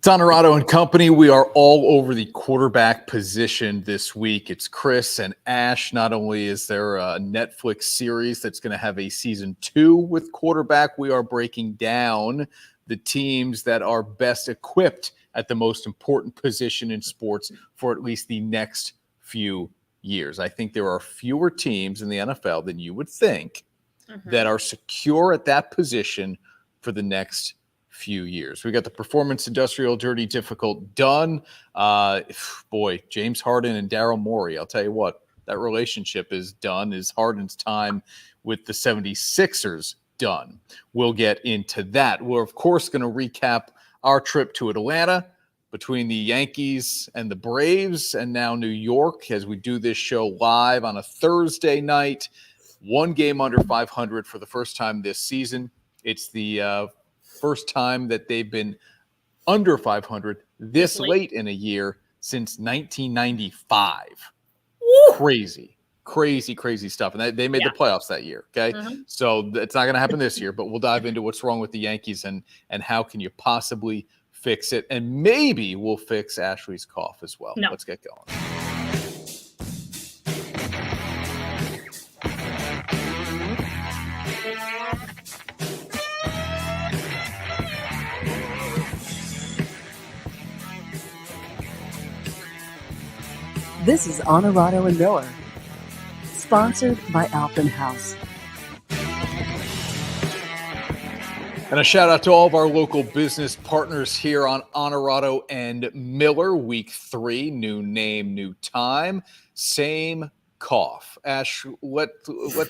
Onorato and Company. We are all over the quarterback position this week. It's Chris and Ash. Not only is there a Netflix series that's going to have a season 2 with quarterback, we are breaking down the teams that are best equipped at the most important position in sports for at least the next few years. I think there are fewer teams in the NFL than you would think that are secure at that position for the next few years. We got the performance industrial dirty difficult done. James Harden and Daryl Morey. I'll tell you what, that relationship is done. Is Harden's time with the 76ers done? We'll get into that. We're of course going to recap our trip to Atlanta between the Yankees and the Braves, and now New York, as we do this show live on a Thursday night. One game under 500 for the first time this season. It's the first time that they've been under 500 this late in a year since 1995. Woo! Crazy stuff. And they made the playoffs that year, okay? So it's not going to happen this year, but we'll dive into what's wrong with the Yankees and how can you possibly fix it. And maybe we'll fix Ashley's cough as well. No. Let's get going. This is Onorato and Miller, sponsored by Alpen House. And a shout out to all of our local business partners here on Onorato and Miller. Week 3, new name, new time, same cough. Ash, let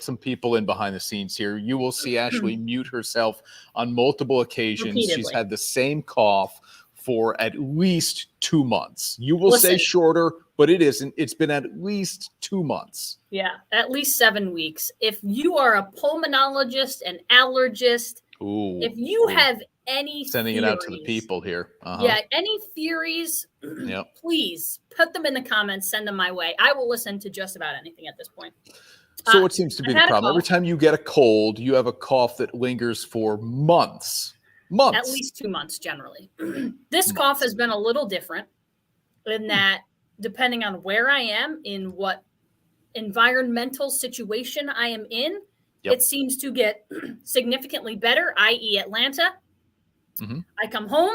some people in behind the scenes here. You will see Ashley mute herself on multiple occasions. Repeatedly. She's had the same cough for at least 2 months. You will say shorter, but it isn't. It's been at least 2 months. Yeah, at least 7 weeks. If you are a pulmonologist, an allergist, if you have any sending theories, it out to the people here. Any theories, please put them in the comments, send them my way. I will listen to just about anything at this point. So what seems to be the problem? Every time you get a cold, you have a cough that lingers for months. At least 2 months generally. This cough has been a little different in that depending on where I am, in what environmental situation I am in, it seems to get significantly better, i.e. Atlanta. I come home,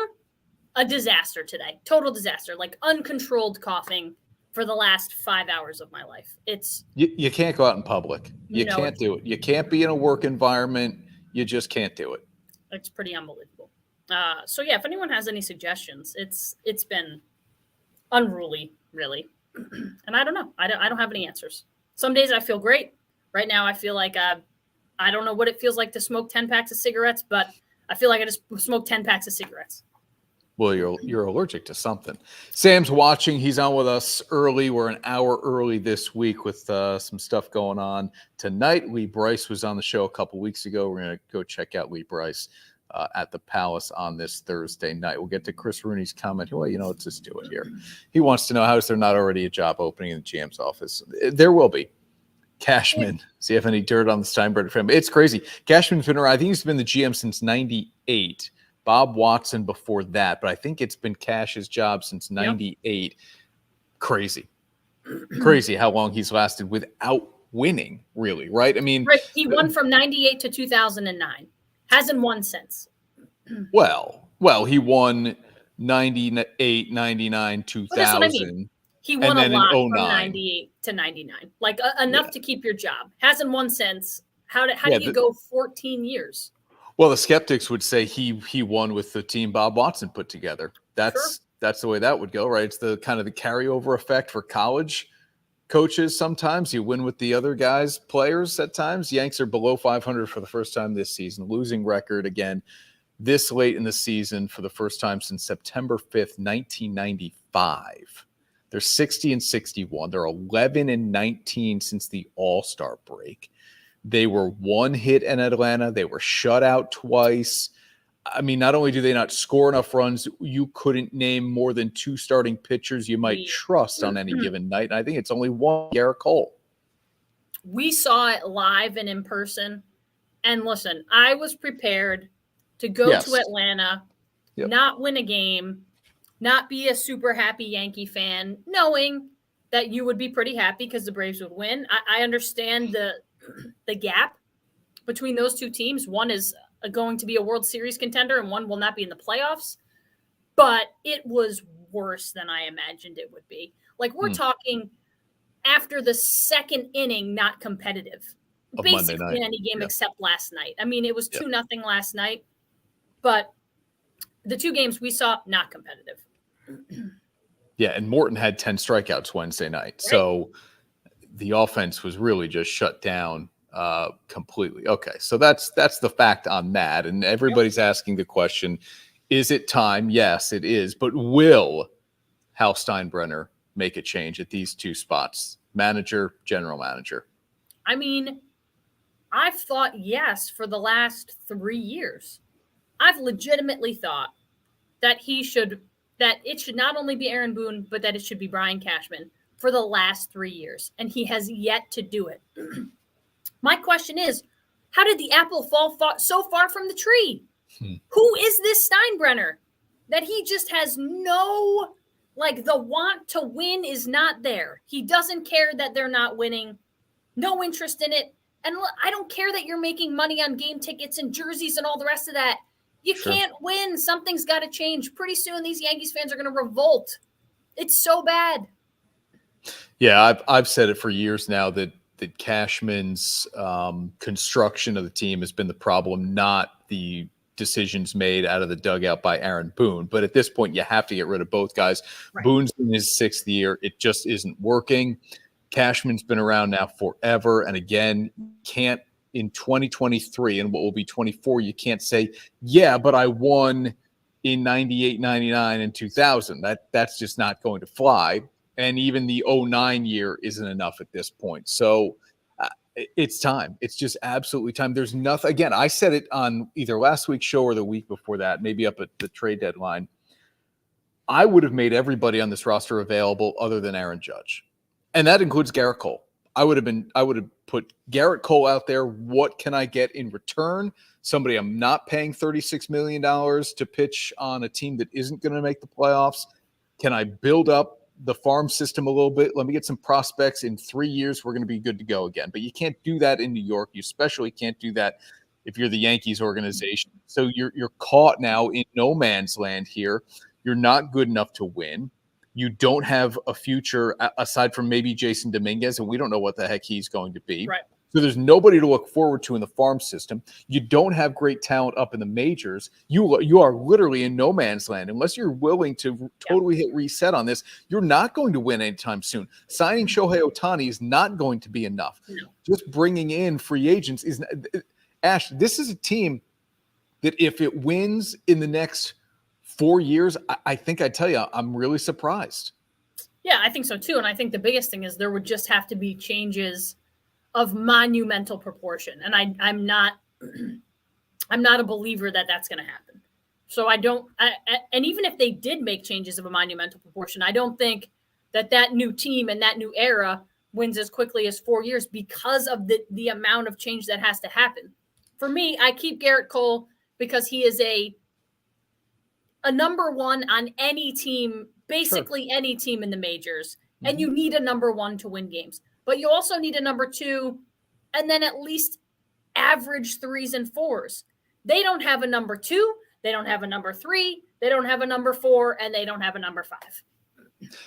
a disaster today. Total disaster, like uncontrolled coughing for the last 5 hours of my life. You can't go out in public. You can't do it. You can't be in a work environment. You just can't do it. It's pretty unbelievable. If anyone has any suggestions, it's been unruly, really. And I don't know. I don't have any answers. Some days I feel great. Right now I feel like I don't know what it feels like to smoke 10 packs of cigarettes, but I feel like I just smoked 10 packs of cigarettes. Well, you're allergic to something. Sam's watching. He's on with us early. We're an hour early this week with some stuff going on tonight. Lee Bryce was on the show a couple weeks ago. We're going to go check out Lee Bryce at the Palace on this Thursday night. We'll get to Chris Rooney's comment. Well, let's just do it here. He wants to know, how is there not already a job opening in the GM's office? There will be. Cashman, see if any dirt on the Steinbrenner family. It's crazy. Cashman's been around. I think he's been the GM since 98. Bob Watson before that, but I think it's been Cash's job since 98. Crazy how long he's lasted without winning, really, right? I mean, he won from 98 to 2009. Hasn't won since. Well, he won 98, 99, 2000. Well, that's what I mean. He won a lot from 98 to 99. Like enough to keep your job. Hasn't won since. How do you go 14 years? Well, the skeptics would say he won with the team Bob Watson put together. That's the way that would go, right? It's the kind of the carryover effect for college coaches. Sometimes you win with the other guys' players at times. Yanks are below 500 for the first time this season. Losing record again this late in the season for the first time since September 5th, 1995. They're 60-61. They're 11-19 since the All-Star break. They were one hit in Atlanta. They were shut out twice. I mean, not only do they not score enough runs, you couldn't name more than 2 starting pitchers you might trust on any given night. And I think it's only one, Garrett Cole. We saw it live and in person. And listen, I was prepared to go to Atlanta, not win a game, not be a super happy Yankee fan, knowing that you would be pretty happy because the Braves would win. I understand the gap between those two teams. One is going to be a World Series contender and one will not be in the playoffs. But it was worse than I imagined it would be. Like, we're talking after the second inning, not competitive. Of Basically in any game except last night. I mean, it was 2-0 last night. But the two games we saw, not competitive. Yeah, and Morton had 10 strikeouts Wednesday night. Right. So the offense was really just shut down completely. Okay, so that's the fact on that. And everybody's asking the question, is it time? Yes, it is. But will Hal Steinbrenner make a change at these two spots? Manager, general manager. I mean, I've thought yes for the last 3 years. I've legitimately thought that it should not only be Aaron Boone, but that it should be Brian Cashman for the last 3 years. And he has yet to do it. My question is, how did the apple fall so far from the tree? Who is this Steinbrenner that he just has no, like, the want to win is not there. He doesn't care that they're not winning, no interest in it. And I don't care that you're making money on game tickets and jerseys and all the rest of that. You can't win. Something's got to change. Pretty soon these Yankees fans are going to revolt. It's so bad. Yeah, I've said it for years now that Cashman's construction of the team has been the problem, not the decisions made out of the dugout by Aaron Boone. But at this point, you have to get rid of both guys. Right. Boone's in his 6th year. It just isn't working. Cashman's been around now forever. And again, can't in 2023 and what will be 24, you can't say, yeah, but I won in 98, 99, and 2000. That's just not going to fly. And even the 09 year isn't enough at this point. So it's time. It's just absolutely time. There's nothing. Again, I said it on either last week's show or the week before that, maybe up at the trade deadline. I would have made everybody on this roster available other than Aaron Judge. And that includes Garrett Cole. I would have put Garrett Cole out there. What can I get in return? Somebody I'm not paying $36 million to pitch on a team that isn't going to make the playoffs. Can I build up the farm system a little bit? Let me get some prospects. In 3 years, we're going to be good to go again. But you can't do that in New York. You especially can't do that if you're the Yankees organization. So you're caught now in no man's land here. You're not good enough to win. You don't have a future aside from maybe Jason Dominguez, and we don't know what the heck he's going to be. Right. So there's nobody to look forward to in the farm system. You don't have great talent up in the majors. You are literally in no man's land. Unless you're willing to totally hit reset on this, you're not going to win anytime soon. Signing Shohei Ohtani is not going to be enough. No. Just bringing in free agents is – Ash, this is a team that if it wins in the next 4 years, I think I tell you, I'm really surprised. Yeah, I think so too. And I think the biggest thing is there would just have to be changes of monumental proportion. And I'm not a believer that that's going to happen. So and even if they did make changes of a monumental proportion, I don't think that new team and that new era wins as quickly as 4 years because of the amount of change that has to happen. For me, I keep Garrett Cole because he is a number one on any team, basically any team in the majors. Mm-hmm. And you need a number one to win games. But you also need a number two and then at least average 3s and 4s. They don't have a number 2. They don't have a number 3. They don't have a number 4. And they don't have a number 5.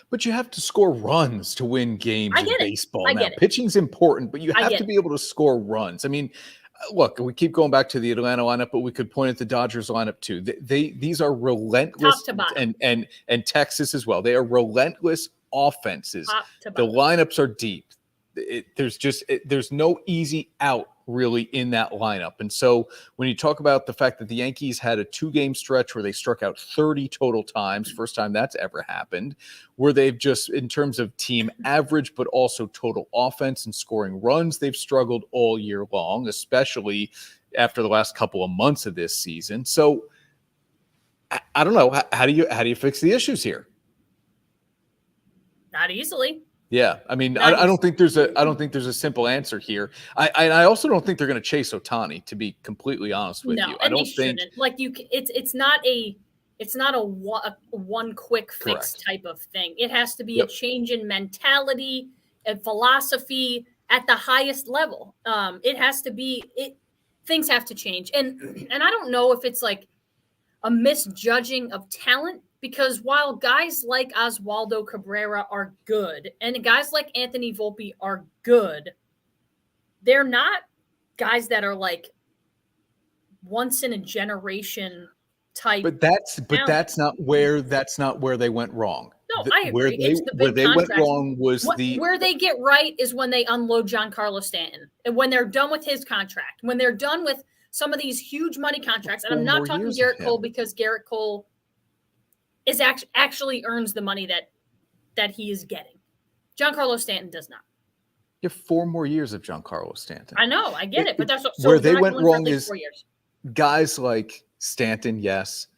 But you have to score runs to win games in baseball. Now, pitching's important, but you have to be able to score runs. I mean, look, we keep going back to the Atlanta lineup, but we could point at the Dodgers lineup too. These are relentless, and Texas as well. They are relentless offenses. The lineups are deep. There's no easy out really in that lineup. And so when you talk about the fact that the Yankees had a 2-game stretch where they struck out 30 total times, first time that's ever happened, where they've just, in terms of team average, but also total offense and scoring runs, they've struggled all year long, especially after the last couple of months of this season. So I don't know. How do you fix the issues here? Not easily. Yeah, I mean, I don't think there's a simple answer here. I also don't think they're going to chase Ohtani, to be completely honest with you. I don't think it's not a It's not a one quick fix Correct. type of thing. It has to be a change in mentality and philosophy at the highest level. It has to be things have to change. And I don't know if it's like a misjudging of talent, because while guys like Oswaldo Cabrera are good and guys like Anthony Volpe are good, they're not guys that are like once in a generation type. But that's not where they went wrong. No, I agree. It's the where big they went contracts. wrong was where they get right is when they unload Giancarlo Stanton, and when they're done with his contract, when they're done with some of these huge money contracts. And I'm not talking Garrett Cole, because Garrett Cole is actually earns the money that he is getting. Giancarlo Stanton does not. You have 4 more years of Giancarlo Stanton. I know, I get it, but that's where they went wrong is 4 years. Guys like Stanton, yes,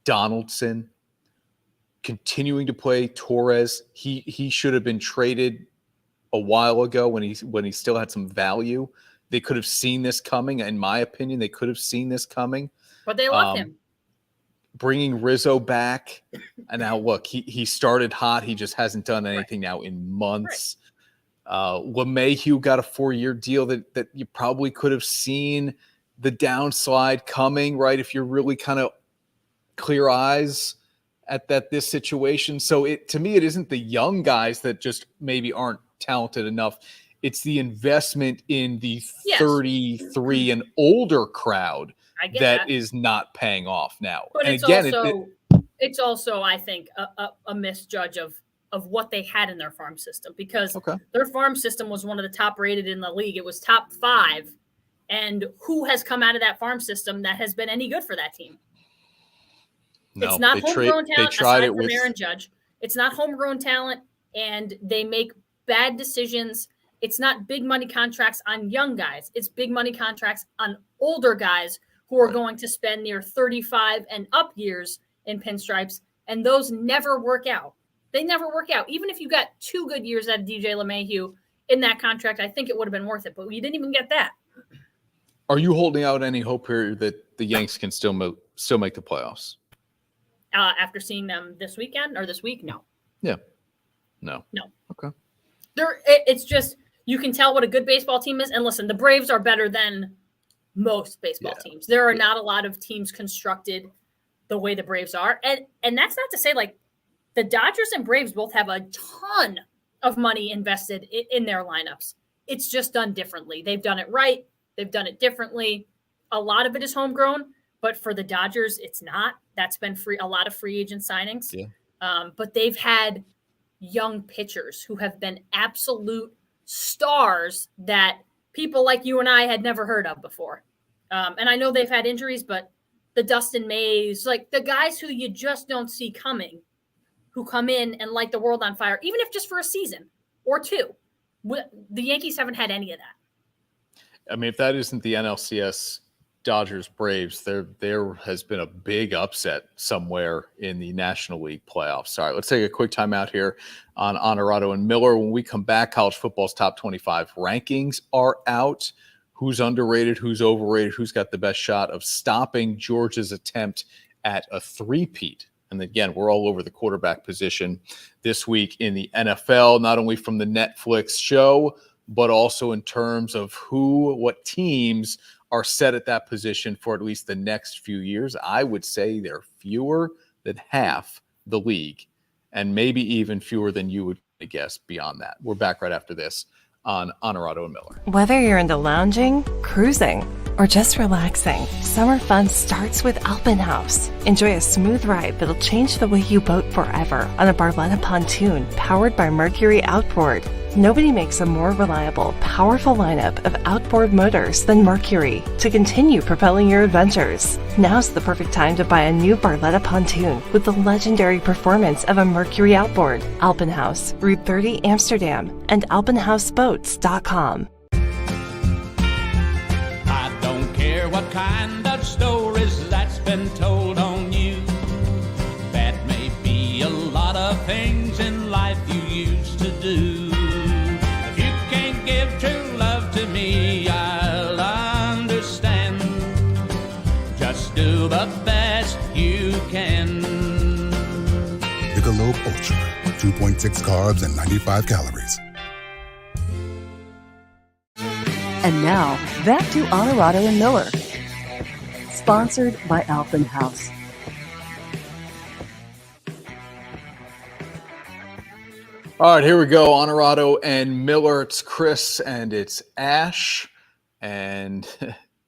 Donaldson, continuing to play. Torres, he should have been traded a while ago when he still had some value. They could have seen this coming. In my opinion, they could have seen this coming. But they left him. Bringing Rizzo back, and now look, he started hot. He just hasn't done anything now in months. LeMahieu got a 4-year deal that you probably could have seen the downslide coming, right? If you're really kind of clear eyes at this situation. So to me, it isn't the young guys that just maybe aren't talented enough. It's the investment in the 33 and older crowd that is not paying off now. But and it's again, it's also, I think, a misjudge of what they had in their farm system, because their farm system was one of the top rated in the league. It was top 5. And who has come out of that farm system that has been any good for that team? No, it's not homegrown talent. They tried it with Aaron Judge. It's not homegrown talent, and they make bad decisions. It's not big money contracts on young guys. It's big money contracts on older guys who are going to spend near 35 and up years in pinstripes, and those never work out. They never work out. Even if you got 2 good years out of DJ LeMahieu in that contract, I think it would have been worth it, but you didn't even get that. Are you holding out any hope here that the Yanks can still make the playoffs? After seeing them this weekend or this week? No. Yeah. No. Okay. It's just, you can tell what a good baseball team is. And listen, the Braves are better than most baseball teams. There are not a lot of teams constructed the way the Braves are. And that's not to say, like, the Dodgers and Braves both have a ton of money invested in their lineups. It's just done differently. They've done it right. They've done it differently. A lot of it is homegrown, but for the Dodgers, it's not. That's been a lot of free agent signings. Yeah. But they've had young pitchers who have been absolute stars that people like you and I had never heard of before. And I know they've had injuries, but the Dustin Mays, like the guys who you just don't see coming, who come in and light the world on fire, even if just for a season or 2. The Yankees haven't had any of that. I mean, if that isn't the NLCS Dodgers Braves, there has been a big upset somewhere in the National League playoffs. All right, let's take a quick time out here on Onorato and Miller. When we come back, college football's top 25 rankings are out. Who's underrated, who's overrated, who's got the best shot of stopping Georgia's attempt at a three-peat. And again, we're all over the quarterback position this week in the NFL, not only from the Netflix show, but also in terms of what teams are set at that position for at least the next few years. I would say they're fewer than half the league, and maybe even fewer than you would guess beyond that. We're back right after this on Onorato and Miller. Whether you're into lounging, cruising, or just relaxing, summer fun starts with Alpenhaus. Enjoy a smooth ride that'll change the way you boat forever on a Barletta pontoon powered by Mercury Outboard. Nobody makes a more reliable, powerful lineup of outboard motors than Mercury to continue propelling your adventures. Now's the perfect time to buy a new Barletta pontoon with the legendary performance of a Mercury outboard. Alpenhaus, Route 30, Amsterdam, and alpenhausboats.com. I don't care what kind of stories that's been told on you. That may be a lot of things in life you used to do. Give true love to me, I'll understand. Just do the best you can. Michelob Ultra, 2.6 carbs and 95 calories. And now, back to Onorato and Miller. Sponsored by Alpenhaus. All right, here we go. Onorato and Miller. It's Chris and it's Ash. And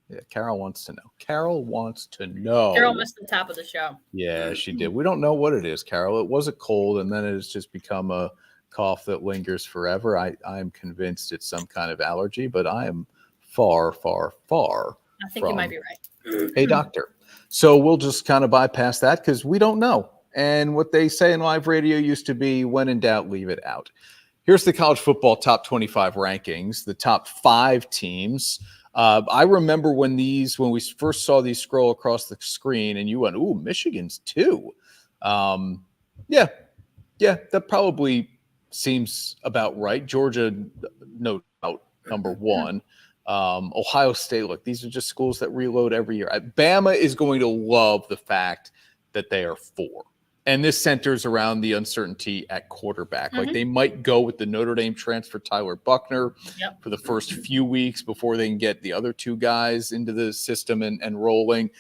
yeah, Carol wants to know. Carol missed the top of the show. Yeah, she did. We don't know what it is, Carol. It was a cold, and then it has just become a cough that lingers forever. I'm convinced it's some kind of allergy, but I am far, far, far I think you might be right. a doctor. So we'll just kind of bypass that because we don't know. And what they say in live radio used to be, when in doubt, leave it out. Here's the college football top 25 rankings, the top 5 teams. I remember when we first saw these scroll across the screen and you went, ooh, Michigan's 2. Yeah, that probably seems about right. Georgia, no doubt, number 1. Ohio State, look, these are just schools that reload every year. Bama is going to love the fact that they are 4. And this centers around the uncertainty at quarterback. Mm-hmm. Like they might go with the Notre Dame transfer Tyler Buckner for the first few weeks before they can get the other 2 guys into the system and rolling.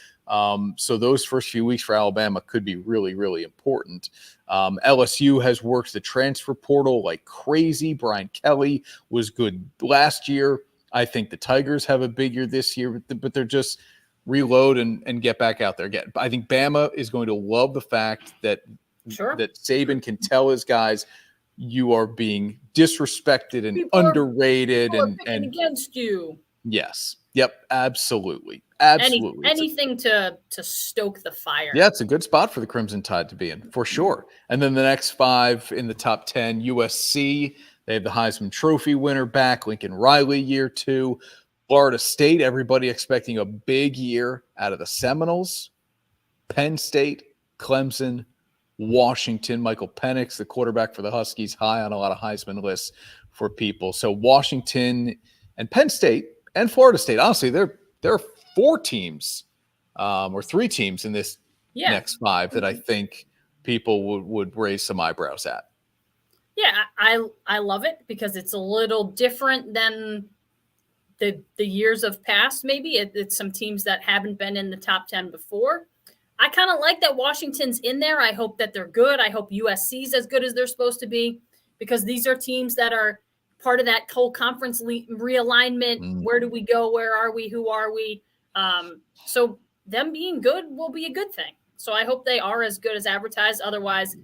So those first few weeks for Alabama could be really, really important. LSU has worked the transfer portal like crazy. Brian Kelly was good last year. I think the Tigers have a big year this year, but they're just reload and get back out there again. I think Bama is going to love the fact that that Saban can tell his guys, you are being disrespected and underrated and against you. Yes. Yep. Absolutely. Absolutely. Anything to stoke the fire. Yeah, it's a good spot for the Crimson Tide to be in, for sure. And then the next 5 in the top 10, USC. They have the Heisman Trophy winner back, Lincoln Riley, year 2. Florida State, everybody expecting a big year out of the Seminoles. Penn State, Clemson, Washington. Michael Penix, the quarterback for the Huskies, high on a lot of Heisman lists for people. So Washington and Penn State and Florida State, honestly, there are 4 teams or 3 teams in this next 5 that I think people would raise some eyebrows at. Yeah, I love it because it's a little different than the years of past. Maybe it's some teams that haven't been in the top 10 before. I kind of like that Washington's in there. I hope that they're good. I hope USC's as good as they're supposed to be, because these are teams that are part of that whole conference realignment. Where do we go? Where are we? Who are we? So them being good will be a good thing. So I hope they are as good as advertised. Otherwise,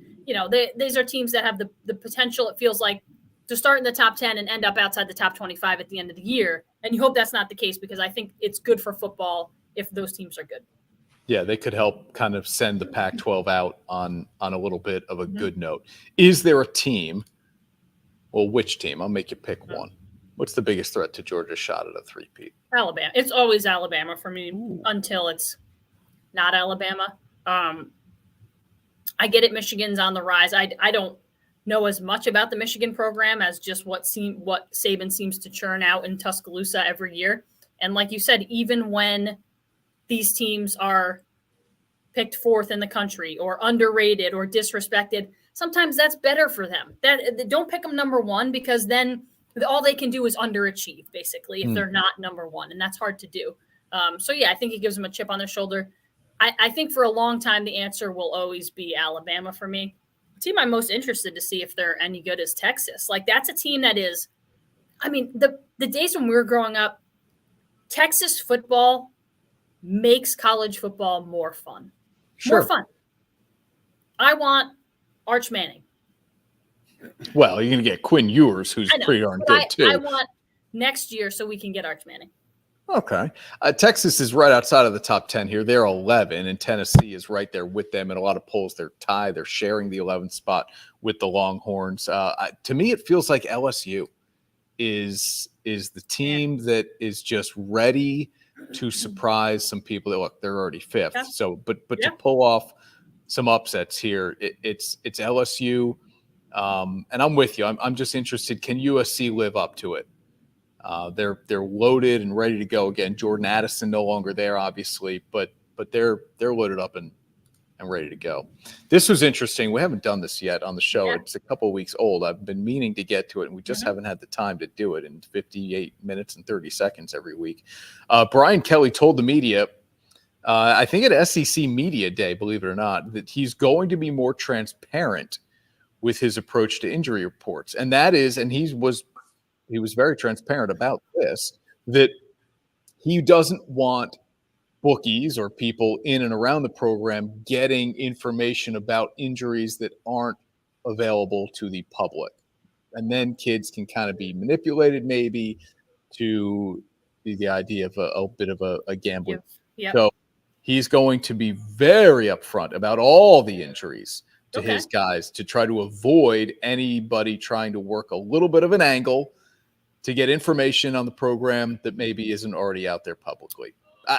these are teams that have the potential, it feels like, to start in the top 10 and end up outside the top 25 at the end of the year. And you hope that's not the case, because I think it's good for football if those teams are good. Yeah, they could help kind of send the Pac-12 out on a little bit of a good note. Is there a team, well, which team? I'll make you pick one. What's the biggest threat to Georgia's shot at a three-peat? Alabama. It's always Alabama for me until it's not Alabama. I get it. Michigan's on the rise. I don't know as much about the Michigan program as just what Saban seems to churn out in Tuscaloosa every year. And like you said, even when these teams are picked 4th in the country or underrated or disrespected, sometimes that's better for them. That don't pick them number 1, because then all they can do is underachieve, basically, if they're not number 1, and that's hard to do. So yeah, I think it gives them a chip on their shoulder. I think for a long time the answer will always be Alabama for me. The team I'm most interested to see if they're any good is Texas. Like, that's a team that is, I mean, the days when we were growing up, Texas football makes college football more fun. Sure. More fun. I want Arch Manning. Well, you're going to get Quinn Ewers, who's pretty darn good, too. I want next year so we can get Arch Manning. Okay. Texas is right outside of the top 10 here. They're 11, and Tennessee is right there with them. In a lot of polls, they're tied. They're sharing the 11th spot with the Longhorns. To me, it feels like LSU is the team that is just ready to surprise some people. That look, they're already 5th. Yeah. So, but to pull off some upsets here, it's LSU. And I'm with you. I'm just interested. Can USC live up to it? They're loaded and ready to go again. Jordan Addison no longer there, obviously, but they're loaded up and and ready to go. This was interesting. We haven't done this yet on the show. It's a couple of weeks old. I've been meaning to get to it, and we just haven't had the time to do it in 58 minutes and 30 seconds every week. Brian Kelly told the media, I think at SEC Media Day, believe it or not, that he's going to be more transparent with his approach to injury reports. And that is, and he was very transparent about this, that he doesn't want bookies or people in and around the program getting information about injuries that aren't available to the public. And then kids can kind of be manipulated maybe to the idea of a bit of a gambling. Yep. So he's going to be very upfront about all the injuries to his guys to try to avoid anybody trying to work a little bit of an angle to get information on the program that maybe isn't already out there publicly.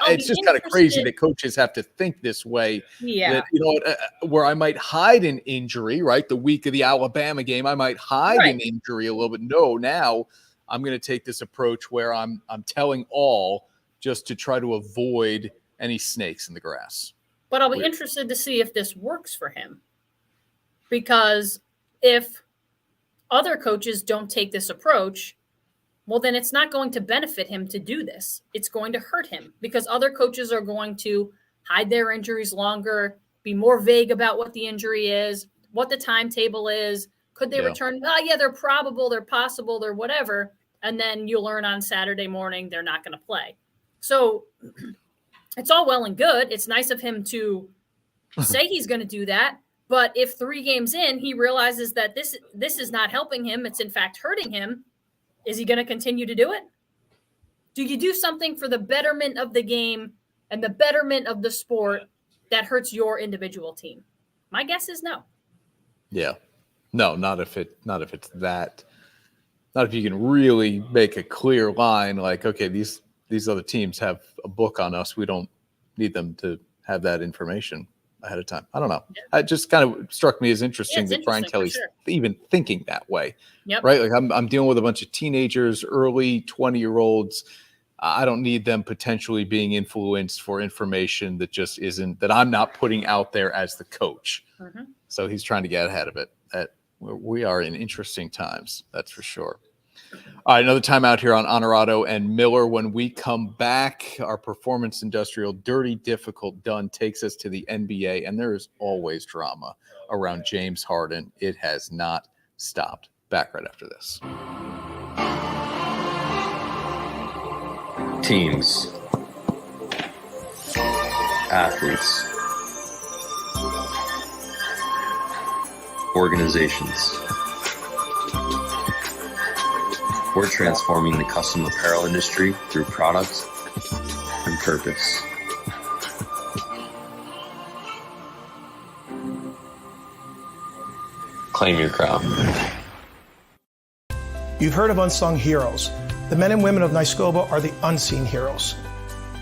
It's just kind of crazy that coaches have to think this way. Yeah. That, where I might hide an injury, right? The week of the Alabama game, I might hide an injury a little bit. No, now I'm going to take this approach where I'm telling all just to try to avoid any snakes in the grass. But I'll be interested to see if this works for him. Because if other coaches don't take this approach, well, then it's not going to benefit him to do this. It's going to hurt him because other coaches are going to hide their injuries longer, be more vague about what the injury is, what the timetable is. Could they return? Oh, yeah, they're probable, they're possible, they're whatever. And then you learn on Saturday morning they're not going to play. So it's all well and good. It's nice of him to say he's going to do that. But if 3 games in, he realizes that this is not helping him, it's in fact hurting him, is he going to continue to do it? Do you do something for the betterment of the game and the betterment of the sport that hurts your individual team? My guess is no. Yeah. No, not if it's that. Not if you can really make a clear line like, okay, these other teams have a book on us. We don't need them to have that information ahead of time. I don't know. It just kind of struck me as interesting that Brian Kelly's even thinking that way. Right? Like I'm dealing with a bunch of teenagers, early 20-year-olds. I don't need them potentially being influenced for information that just isn't, that I'm not putting out there as the coach. So he's trying to get ahead of it. We are in interesting times, that's for sure. All right, another time out here on Onorato and Miller. When we come back, our Performance Industrial Dirty Difficult Done takes us to the NBA, and there is always drama around James Harden. It has not stopped. Back right after this. Teams, athletes, organizations. We're transforming the custom apparel industry through product and purpose. Claim your crown. You've heard of unsung heroes. The men and women of Nyskoba are the unseen heroes.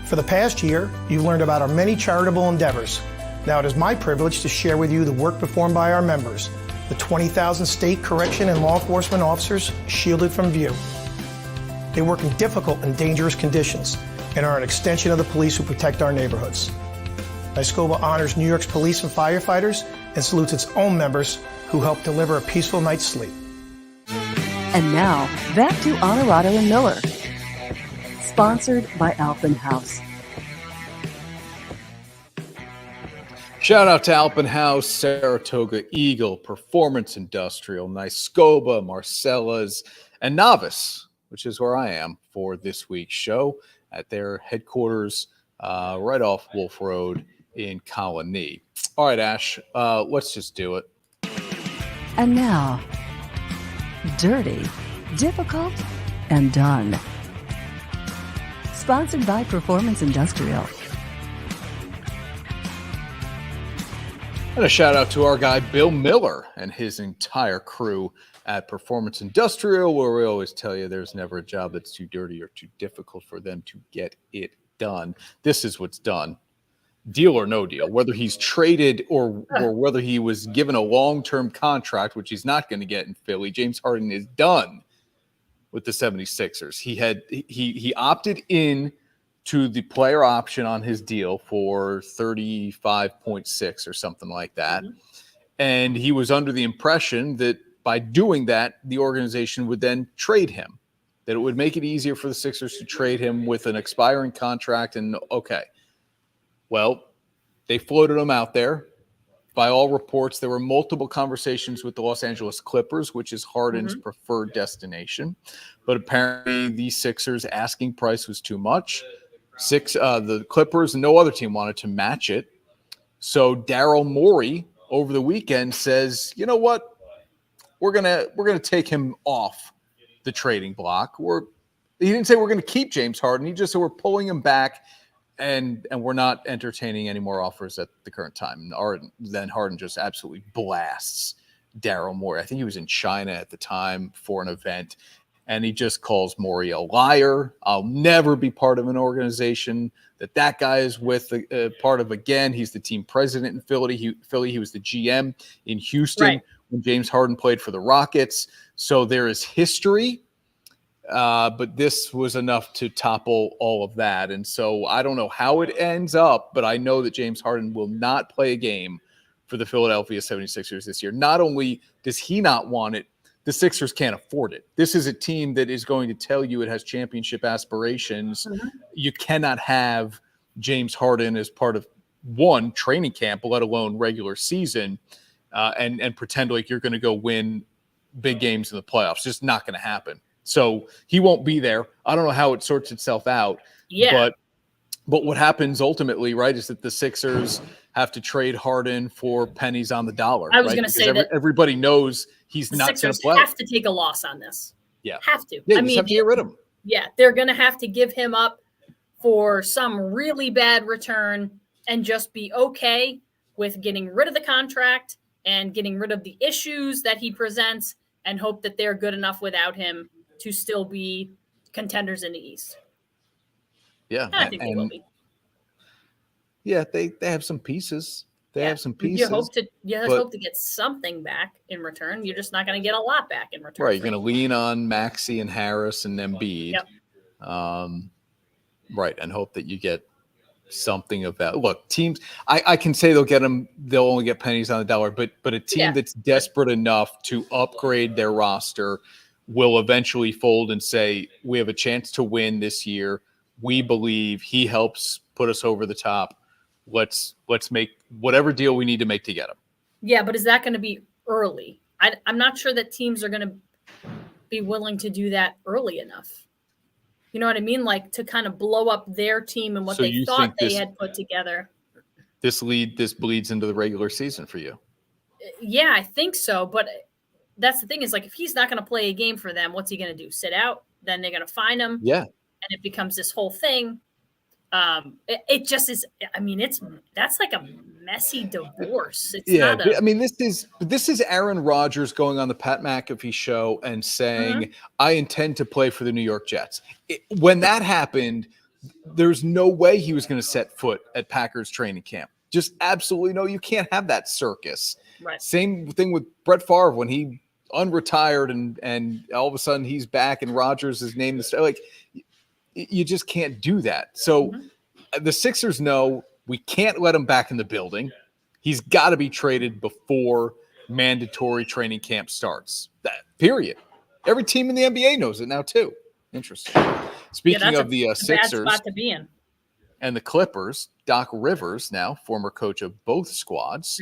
For the past year, you've learned about our many charitable endeavors. Now it is my privilege to share with you the work performed by our members, the 20,000 state correction and law enforcement officers shielded from view. They work in difficult and dangerous conditions and are an extension of the police who protect our neighborhoods. Nyskoba honors New York's police and firefighters and salutes its own members who help deliver a peaceful night's sleep. And now, back to Onorato and Miller. Sponsored by Alpenhaus. Shout out to Alpenhaus, Saratoga Eagle, Performance Industrial, Nyskoba, Marcella's, and Novice, which is where I am for this week's show at their headquarters right off Wolf Road in Colony. All right, Ash, let's just do it. And now, Dirty, Difficult, and Done. Sponsored by Performance Industrial. And a shout out to our guy, Bill Miller, and his entire crew at Performance Industrial, where we always tell you there's never a job that's too dirty or too difficult for them to get it done. This is what's done. Deal or no deal, whether he's traded or whether he was given a long-term contract, which he's not going to get in Philly, James Harden is done with the 76ers. He opted in to the player option on his deal for 35.6 or something like that. Mhm. And he was under the impression that by doing that, the organization would then trade him, that it would make it easier for the Sixers to trade him with an expiring contract. And okay, well, they floated him out there. By all reports, there were multiple conversations with the Los Angeles Clippers, which is Harden's preferred destination. But apparently the Sixers' asking price was too much. The Clippers and no other team wanted to match it. So Daryl Morey over the weekend says, you know what? We're gonna take him off the trading block. He didn't say we're gonna keep James Harden. He just said we're pulling him back. And we're not entertaining any more offers at the current time. And then Harden just absolutely blasts Daryl Morey. I think he was in China at the time for an event, and he just calls Morey a liar. I'll never be part of an organization that guy is with part of again. He's the team president in Philly. He was the GM in Houston when James Harden played for the Rockets. So there is history. But this was enough to topple all of that. And so I don't know how it ends up, but I know that James Harden will not play a game for the Philadelphia 76ers this year. Not only does he not want it, the Sixers can't afford it. This is a team that is going to tell you it has championship aspirations. You cannot have James Harden as part of one training camp, let alone regular season, and pretend like you're going to go win big games in the playoffs. Just not going to happen. So he won't be there. I don't know how it sorts itself out. Yeah. But what happens ultimately, right, is that the Sixers have to trade Harden for pennies on the dollar. I was going to say that everybody knows he's not going to play. Have to take a loss on this. Yeah. Have to. Yeah, have to get rid of him. Yeah, they're going to have to give him up for some really bad return and just be okay with getting rid of the contract and getting rid of the issues that he presents and hope that they're good enough without him to still be contenders in the East. Yeah. And I think they will be. Yeah, they have some pieces. They have some pieces. You hope to get something back in return. You're just not going to get a lot back in return. Right. You're going to lean on Maxey and Harris and Embiid. Yep. Right. And hope that you get something of that. Look, teams, I can say they'll only get pennies on the dollar, but a team that's desperate enough to upgrade their roster will eventually fold and say, we have a chance to win this year. We believe he helps put us over the top. Let's make whatever deal we need to make to get him. Yeah, but is that going to be early? I'm not sure that teams are going to be willing to do that early enough. You know what I mean? Like to kind of blow up their team and what they thought they had put together. This bleeds into the regular season for you. Yeah, I think so. But that's the thing is like, if he's not going to play a game for them, what's he going to do? Sit out? Then they're going to fine him. Yeah. And it becomes this whole thing. It just is. I mean, that's like a messy divorce. This is Aaron Rodgers going on the Pat McAfee show and saying, I intend to play for the New York Jets. When that happened, there's no way he was going to set foot at Packers training camp. Just absolutely no. You can't have that circus. Right. Same thing with Brett Favre when he unretired and all of a sudden he's back and Rodgers is named the like. You just can't do that. So the Sixers know we can't let him back in the building. He's got to be traded before mandatory training camp starts. That period. Every team in the NBA knows it now too. Interesting. Speaking of the Sixers bad spot to be in. And the Clippers, Doc Rivers, now former coach of both squads,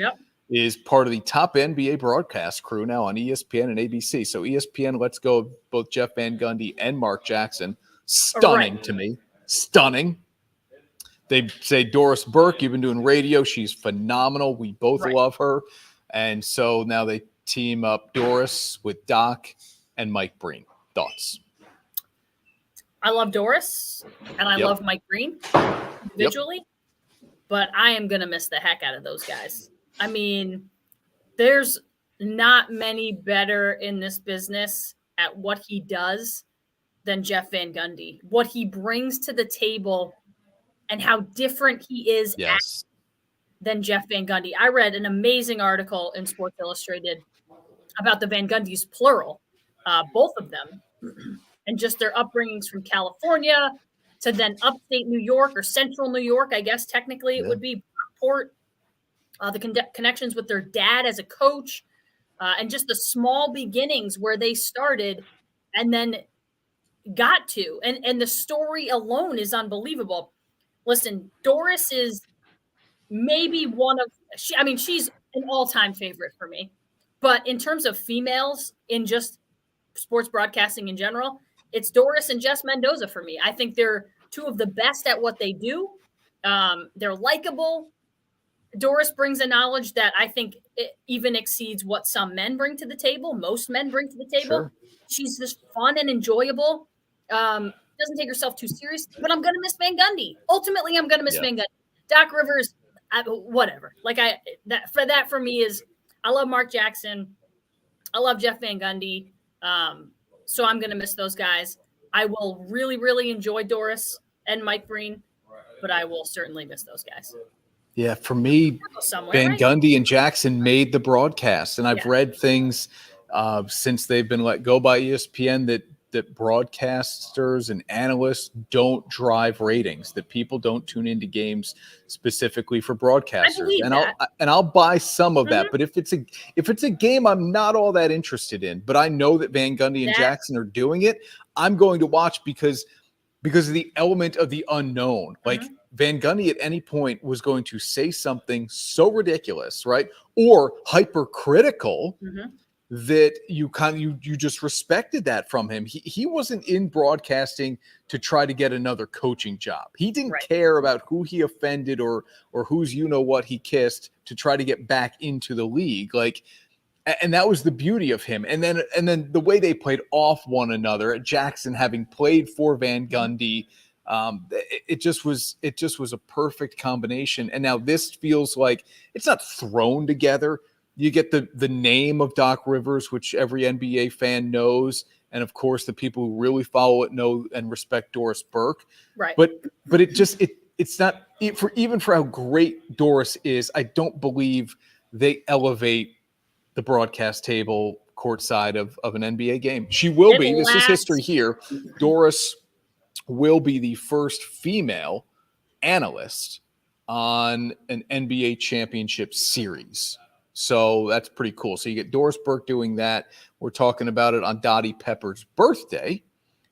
is part of the top NBA broadcast crew now on ESPN and ABC. So ESPN lets go of both Jeff Van Gundy and Mark Jackson. Stunning to me. Stunning. They say Doris Burke, you've been doing radio. She's phenomenal. We both love her. And so now they team up Doris with Doc and Mike Breen. Thoughts? I love Doris and I love Mike Breen individually, but I am going to miss the heck out of those guys. I mean, there's not many better in this business at what he does than Jeff Van Gundy. What he brings to the table and how different he is than Jeff Van Gundy. I read an amazing article in Sports Illustrated about the Van Gundys, plural, both of them, and just their upbringings from California to then upstate New York or central New York, I guess technically it would be Port. The connections with their dad as a coach, and just the small beginnings where they started and then got to. And the story alone is unbelievable. Listen, Doris is maybe she's an all-time favorite for me. But in terms of females in just sports broadcasting in general, it's Doris and Jess Mendoza for me. I think they're two of the best at what they do. They're likable. Doris brings a knowledge that I think it even exceeds what some men bring to the table. Most men bring to the table. Sure. She's just fun and enjoyable. Doesn't take herself too serious, but I'm going to miss Van Gundy. Ultimately, I'm going to miss Van Gundy. Doc Rivers, whatever. For me is, I love Mark Jackson. I love Jeff Van Gundy. So I'm going to miss those guys. I will really, really enjoy Doris and Mike Breen, but I will certainly miss those guys. Yeah, for me, Van Gundy and Jackson made the broadcast, and I've read things since they've been let go by ESPN that broadcasters and analysts don't drive ratings, that people don't tune into games specifically for broadcasters. I'll buy some of that, but if it's a game I'm not all that interested in, but I know that Van Gundy and Jackson are doing it, I'm going to watch because of the element of the unknown. Like Van Gundy at any point was going to say something so ridiculous, right? Or hypercritical that you just respected that from him. He wasn't in broadcasting to try to get another coaching job. He didn't care about who he offended or who's what he kissed to try to get back into the league. And that was the beauty of him. And then the way they played off one another, Jackson having played for Van Gundy, it just was a perfect combination. And now this feels like it's not thrown together. You get the name of Doc Rivers, which every NBA fan knows, and of course the people who really follow it know and respect Doris Burke. Right. But it's not for how great Doris is. I don't believe they elevate the broadcast table courtside of an NBA game. She will be. This is history here. Doris will be the first female analyst on an NBA championship series. So that's pretty cool. So you get Doris Burke doing that. We're talking about it on Dottie Pepper's birthday.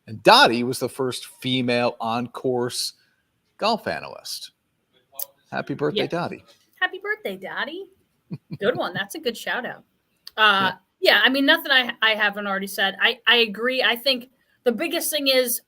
And Dottie was the first female on-course golf analyst. Happy birthday, Dottie. Happy birthday, Dottie. Good one. That's a good shout out. I mean, nothing I haven't already said. I agree. I think the biggest thing is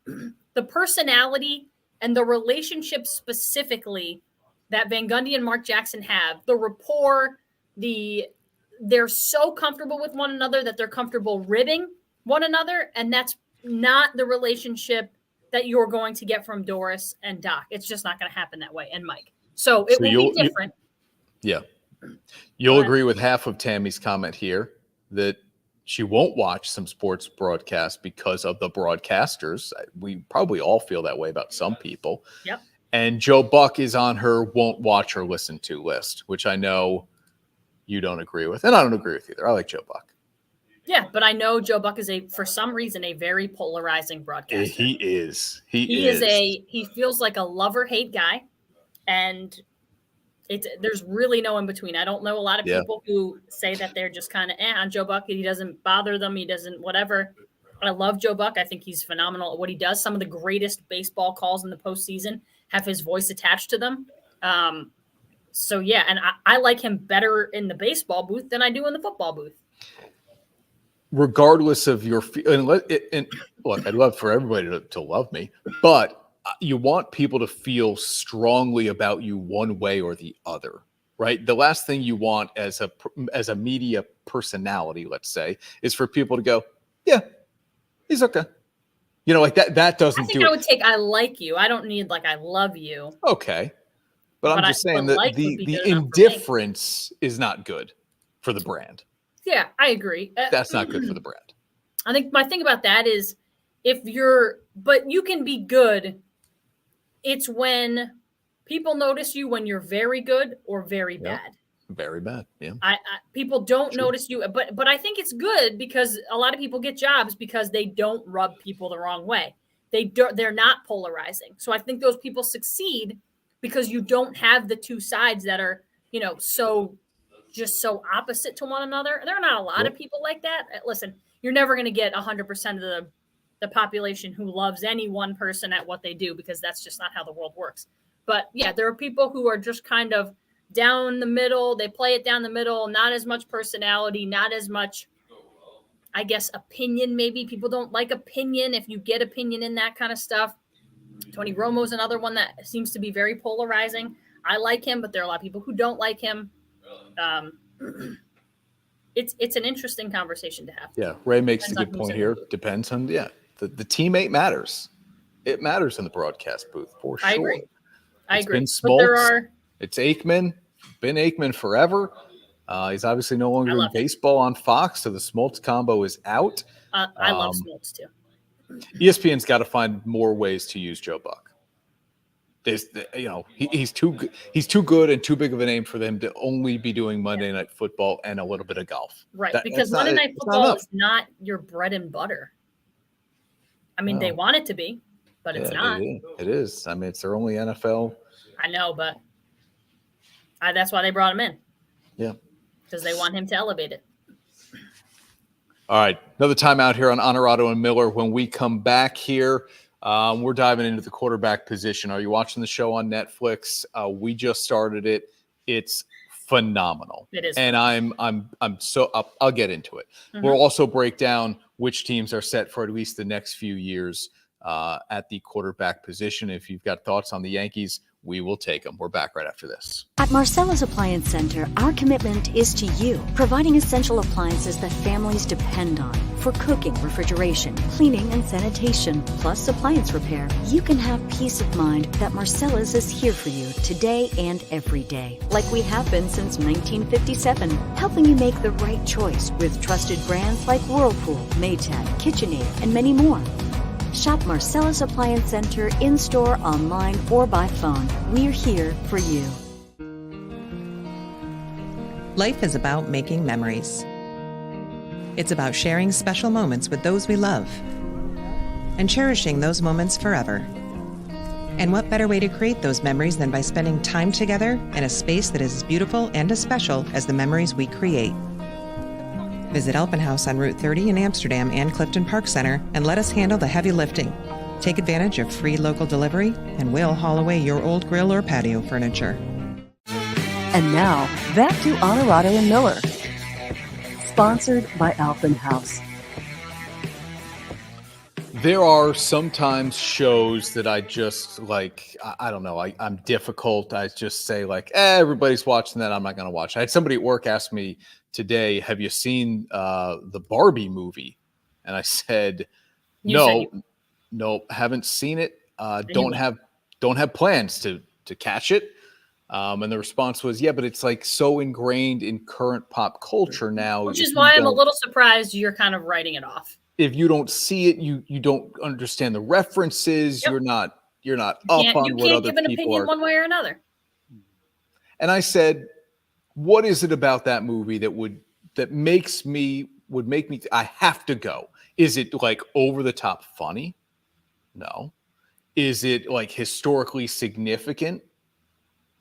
the personality and the relationship specifically that Van Gundy and Mark Jackson have, the rapport, they're so comfortable with one another that they're comfortable ribbing one another. And that's not the relationship that you're going to get from Doris and Doc. It's just not going to happen that way. And Mike. So it will be different. You'll agree with half of Tammy's comment here that she won't watch some sports broadcasts because of the broadcasters. We probably all feel that way about some people. Yep. And Joe Buck is on her won't watch or listen to list, which I know you don't agree with. And I don't agree with either. I like Joe Buck. Yeah, but I know Joe Buck is for some reason, a very polarizing broadcaster. He is. He feels like a love-or-hate guy. And there's really no in between. I don't know a lot of people who say that they're just kind of on Joe Buck. He doesn't bother them. He doesn't whatever. I love Joe Buck. I think he's phenomenal at what he does. Some of the greatest baseball calls in the postseason have his voice attached to them. And I like him better in the baseball booth than I do in the football booth. Regardless of your and look, I'd love for everybody to love me, but you want people to feel strongly about you one way or the other, right? The last thing you want as a media personality, let's say, is for people to go, yeah, he's okay. Like that doesn't do it. I think I would take I like you. I don't need I love you. Okay. But I'm just saying that the indifference is not good for the brand. Yeah, I agree. That's not good for the brand. I think my thing about that is but you can be good. It's when people notice you when you're very good or very bad. Very bad. Yeah. People don't notice you, but I think it's good because a lot of people get jobs because they don't rub people the wrong way. they're not polarizing. So I think those people succeed because you don't have the two sides that are, so opposite to one another. There are not a lot of people like that. Listen, you're never going to get 100% of the population who loves any one person at what they do, because that's just not how the world works. But yeah, there are people who are just kind of down the middle. They play it down the middle, not as much personality, not as much, I guess, opinion. Maybe people don't like opinion. If you get opinion in that kind of stuff, Tony Romo's another one that seems to be very polarizing. I like him, but there are a lot of people who don't like him. It's an interesting conversation to have. Yeah, Ray makes a good point here. Depends on the teammate matters. It matters in the broadcast booth for sure. I agree. It's been Smoltz. It's Aikman. Been Aikman forever. He's obviously no longer in baseball on Fox, so the Smoltz combo is out. I love Smoltz too. ESPN's got to find more ways to use Joe Buck. He's too good. He's too good and too big of a name for them to only be doing Monday Night Football and a little bit of golf. Right, because Monday Night Football is not your bread and butter. I mean, they want it to be, but it's not. It is. I mean, it's their only NFL. I know, but that's why they brought him in. Yeah. Because they want him to elevate it. All right. Another timeout here on Onorato and Miller. When we come back here, we're diving into the quarterback position. Are you watching the show on Netflix? We just started it. It's phenomenal. It is. And I'll get into it. Mm-hmm. We'll also break down which teams are set for at least the next few years at the quarterback position. If you've got thoughts on the Yankees, we will take them. We're back right after this. At Marcella's Appliance Center, our commitment is to you, providing essential appliances that families depend on. For cooking, refrigeration, cleaning, and sanitation, plus appliance repair, you can have peace of mind that Marcella's is here for you today and every day, like we have been since 1957, helping you make the right choice with trusted brands like Whirlpool, Maytag, KitchenAid, and many more. Shop Marcella's Appliance Center in-store, online, or by phone. We're here for you. Life is about making memories. It's about sharing special moments with those we love and cherishing those moments forever. And what better way to create those memories than by spending time together in a space that is as beautiful and as special as the memories we create. Visit Alpenhaus on Route 30 in Amsterdam and Clifton Park Center and let us handle the heavy lifting. Take advantage of free local delivery and we'll haul away your old grill or patio furniture. And now, back to Onorato and Miller. Sponsored by Alpenhaus. There are sometimes shows that I just like, I don't know, I'm difficult. I just say like, everybody's watching that. I'm not going to watch. I had somebody at work ask me today, have you seen the Barbie movie? And I said, no, haven't seen it. Don't have plans to catch it. And the response was, yeah, but it's like so ingrained in current pop culture now. Which is why I'm a little surprised you're kind of writing it off. If you don't see it, you don't understand the references. Yep. You're not up on what other people are. You can't give an opinion one way or another. And I said, what is it about that movie that would make me I have to go? Is it like over the top funny? No. Is it like historically significant?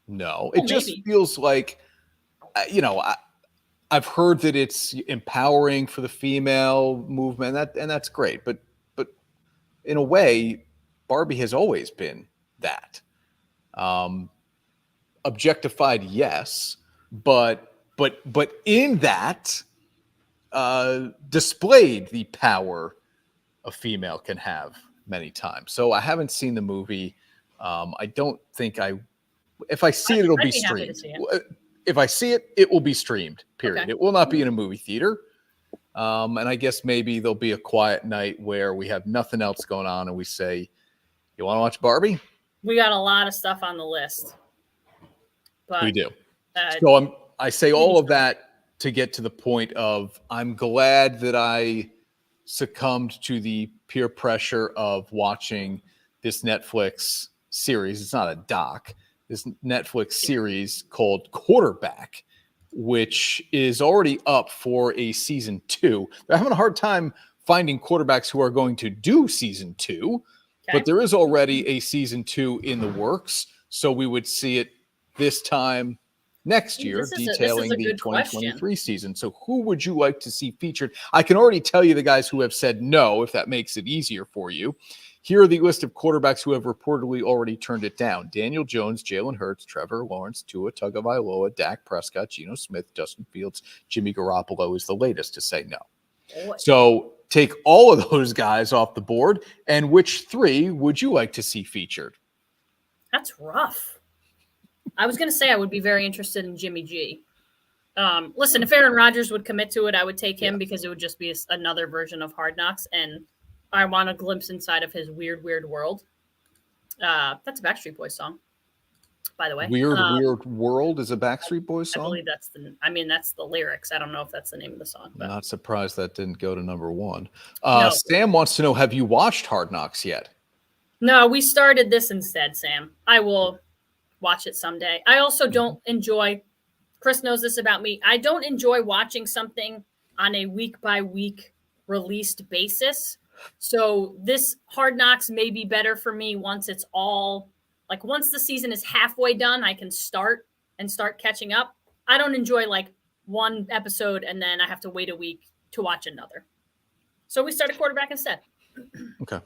No. It just feels like, I've heard that it's empowering for the female movement, and that's great. But in a way, Barbie has always been that. Objectified, yes, but in that displayed the power a female can have many times. So I haven't seen the movie. I don't think if I see it, it'll be streamed. If I see it, it will be streamed, period. Okay. It will not be in a movie theater. And I guess maybe there'll be a quiet night where we have nothing else going on and we say, you want to watch Barbie? We got a lot of stuff on the list. But, we do. So I say all of that to get to the point of I'm glad that I succumbed to the peer pressure of watching this Netflix series. It's not a doc. This Netflix series called Quarterback, which is already up for a season 2. They're having a hard time finding quarterbacks who are going to do season 2. Okay. But there is already a season 2 in the works, so we would see it this time next year, This is detailing a the good 2023 question. season. So who would you like to see featured? I can already tell you the guys who have said no, if that makes it easier for you. Here are the list of quarterbacks who have reportedly already turned it down: Daniel Jones, Jalen Hurts, Trevor Lawrence, Tua Tagovailoa, Dak Prescott, Geno Smith, Justin Fields, Jimmy Garoppolo is the latest to say no. Boy. So take all of those guys off the board, and which 3 would you like to see featured? That's rough. I was going to say I would be very interested in Jimmy G. Listen, if Aaron Rodgers would commit to it, I would take him because it would just be another version of Hard Knocks, and I want a glimpse inside of his weird world. That's a Backstreet Boys song, by the way. Weird World is a Backstreet Boys song? I believe that's the lyrics. I don't know if that's the name of the song. I'm not surprised that didn't go to number 1. No. Sam wants to know, have you watched Hard Knocks yet? No, we started this instead, Sam. I will watch it someday. I also don't enjoy, Chris knows this about me, I don't enjoy watching something on a week-by-week released basis. So this Hard Knocks may be better for me once it's all, like once the season is halfway done, I can start catching up. I don't enjoy like one episode and then I have to wait a week to watch another. So we start a quarterback instead. Okay.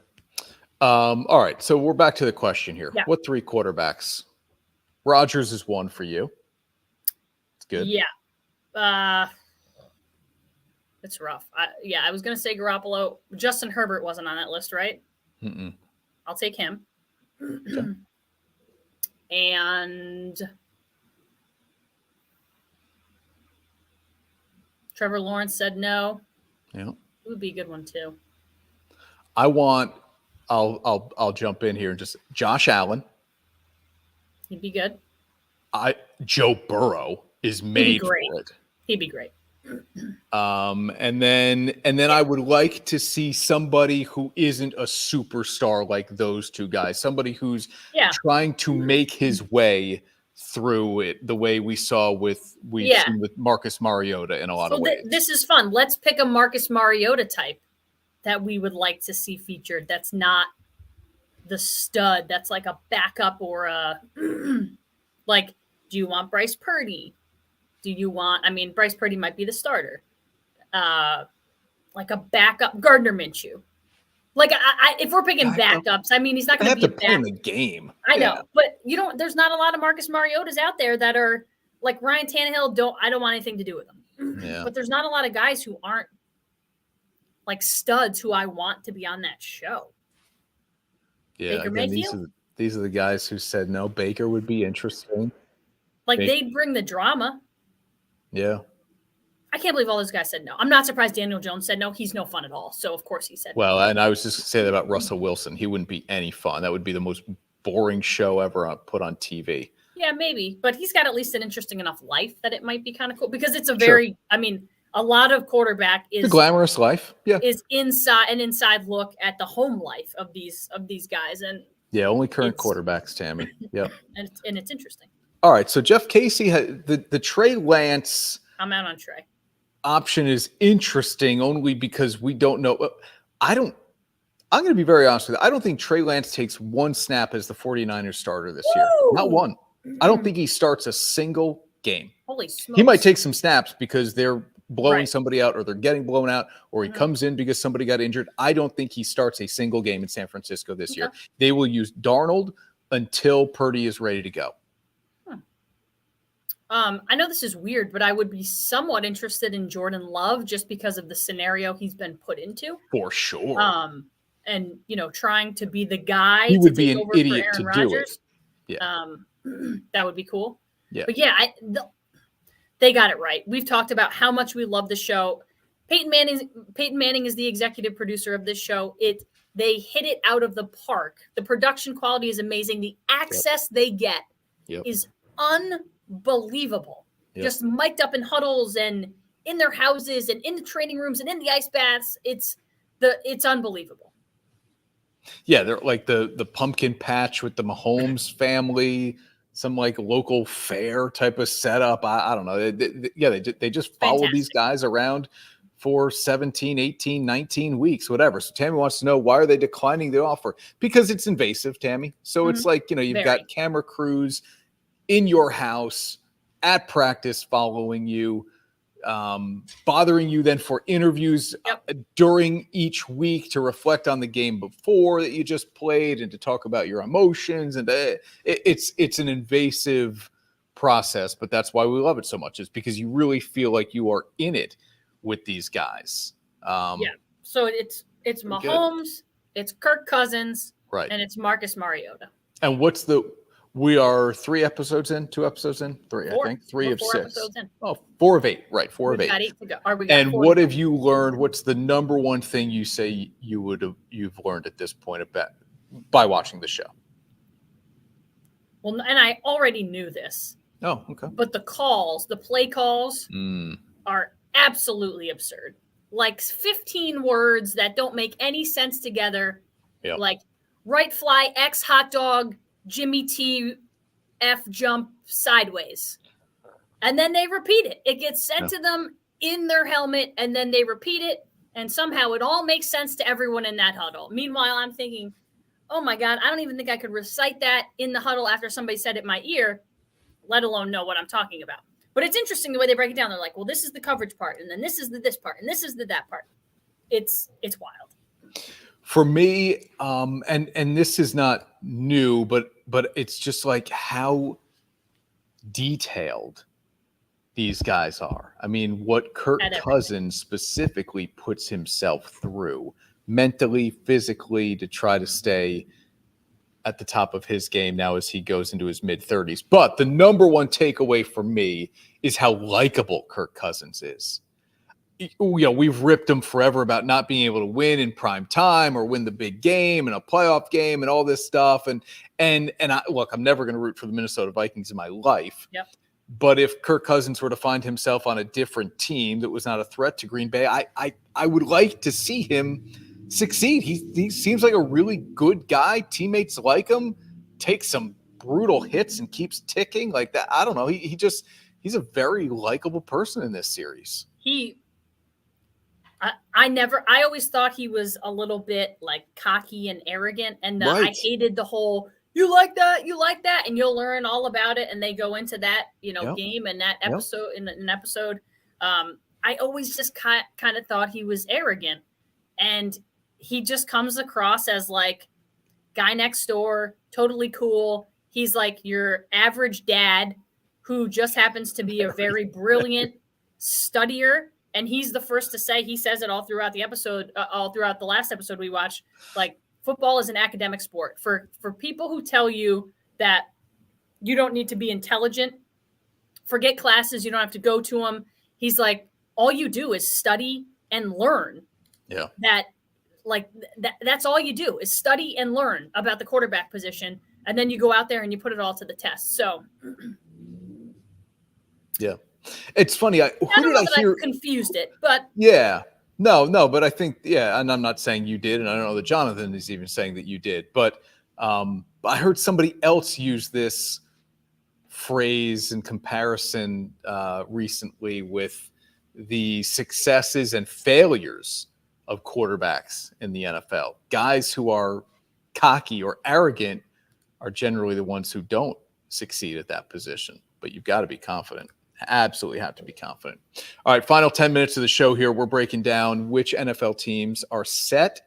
All right. So we're back to the question here. Yeah. What 3 quarterbacks? Rodgers is 1 for you. It's good. Yeah. It's rough. I was going to say Garoppolo. Justin Herbert wasn't on that list, right? Mm-mm. I'll take him. Okay. And Trevor Lawrence said no. Yeah. It would be a good one too. I'll jump in here and just Josh Allen. He'd be good. Joe Burrow is made for it. He'd be great. And then I would like to see somebody who isn't a superstar like those 2 guys, somebody who's trying to make his way through it the way we've seen with Marcus Mariota in a lot of ways. This is fun. Let's pick a Marcus Mariota type that we would like to see featured. That's not the stud. That's like a backup or a like, do you want Bryce Purdy? Do you want, Bryce Purdy might be the starter. Like a backup, Gardner Minshew. Like, if we're picking backups, he's not going to be a play in the game. I know, but there's not a lot of Marcus Mariotas out there that are like Ryan Tannehill. I don't want anything to do with them. Yeah. But there's not a lot of guys who aren't like studs who I want to be on that show. Yeah. Baker Again, Mayfield? these are the guys who said no. Baker would be interesting. Like, they'd bring the drama. Yeah. I can't believe all those guys said no. I'm not surprised Daniel Jones said no. He's no fun at all. So, of course, he said no. And I was just going to say that about Russell Wilson. He wouldn't be any fun. That would be the most boring show ever put on TV. Yeah, maybe. But he's got at least an interesting enough life that it might be kind of cool. Because it's a very, a lot of quarterback is... The glamorous life. Yeah. Is an inside look at the home life of these guys. And yeah, only current quarterbacks, Tammy. Yeah. and it's interesting. All right. So Jeff Casey, the Trey Lance... I'm out on Trey. Option is interesting only because we don't know. I'm going to be very honest with you. I don't think Trey Lance takes one snap as the 49ers starter this year. Not one. I don't think he starts a single game. Holy smokes. He might take some snaps because they're blowing somebody out or they're getting blown out or he comes in because somebody got injured. I don't think he starts a single game in San Francisco this year. They will use Darnold until Purdy is ready to go. I know this is weird, but I would be somewhat interested in Jordan Love just because of the scenario he's been put into. For sure. And, trying to be the guy. He would be an idiot to do it. Yeah. That would be cool. Yeah. But yeah, they got it right. We've talked about how much we love the show. Peyton Manning is the executive producer of this show. They hit it out of the park. The production quality is amazing. The access they get is unbelievable. Just mic'd up in huddles and in their houses and in the training rooms and in the ice baths. It's unbelievable. Yeah, they're like the pumpkin patch with the Mahomes family, some like local fair type of setup. I don't know. They just follow these guys around for 17, 18, 19 weeks, whatever. So Tammy wants to know, why are they declining the offer? Because it's invasive, Tammy. So it's like, you've got camera crews in your house at practice following you, bothering you then for interviews during each week to reflect on the game before that you just played and to talk about your emotions. And it's an invasive process, but that's why we love it so much, is because you really feel like you are in it with these guys. So it's Mahomes, it's Kirk Cousins, right, and it's Marcus Mariota. And we are 3 episodes in, 2 episodes in, 3, I think. 3 of 6. Episodes in. Oh, 4 of 8, right, 4 of 8. Got 8 to go. And what have you learned? What's the number one thing you say you've learned at this point by watching the show? Well, and I already knew this. Oh, okay. But the play calls are absolutely absurd. Like 15 words that don't make any sense together. Yep. Like right fly, X hot dog, Jimmy T, F jump sideways. And then they repeat it. It gets sent to them in their helmet, and then they repeat it. And somehow it all makes sense to everyone in that huddle. Meanwhile, I'm thinking, oh my God, I don't even think I could recite that in the huddle after somebody said it in my ear, let alone know what I'm talking about. But it's interesting the way they break it down. They're like, well, this is the coverage part, and then this is the this part, and this is the that part. It's wild. For me, and this is not new, but it's just like how detailed these guys are. I mean, what Kirk Cousins specifically puts himself through mentally, physically, to try to stay at the top of his game now as he goes into his mid-30s. But the number one takeaway for me is how likable Kirk Cousins is. We've ripped him forever about not being able to win in prime time or win the big game and a playoff game and all this stuff. And look, I'm never going to root for the Minnesota Vikings in my life. Yep. But if Kirk Cousins were to find himself on a different team that was not a threat to Green Bay, I would like to see him succeed. He seems like a really good guy. Teammates like him, takes some brutal hits and keeps ticking like that. I don't know. He's a very likable person in this series. I always thought he was a little bit like cocky and arrogant, and I hated the whole, you like that, and you'll learn all about it. And they go into that, game and that episode in an episode. I always just kind of thought he was arrogant, and he just comes across as like guy next door, totally cool. He's like your average dad who just happens to be a very brilliant studier. And he's the first to say, he says it all throughout the episode, all throughout the last episode we watched, like football is an academic sport. For people who tell you that you don't need to be intelligent, forget classes, you don't have to go to them. He's like, all you do is study and learn. Yeah. That's all you do is study and learn about the quarterback position. And then you go out there and you put it all to the test. So yeah. It's funny. I confused it, but yeah, no, but I think, and I'm not saying you did, and I don't know that Jonathan is even saying that you did, but I heard somebody else use this phrase in comparison recently with the successes and failures of quarterbacks in the NFL. Guys who are cocky or arrogant are generally the ones who don't succeed at that position, but you've got to be confident. Absolutely have to be confident. All right, final 10 minutes of the show here. We're breaking down which NFL teams are set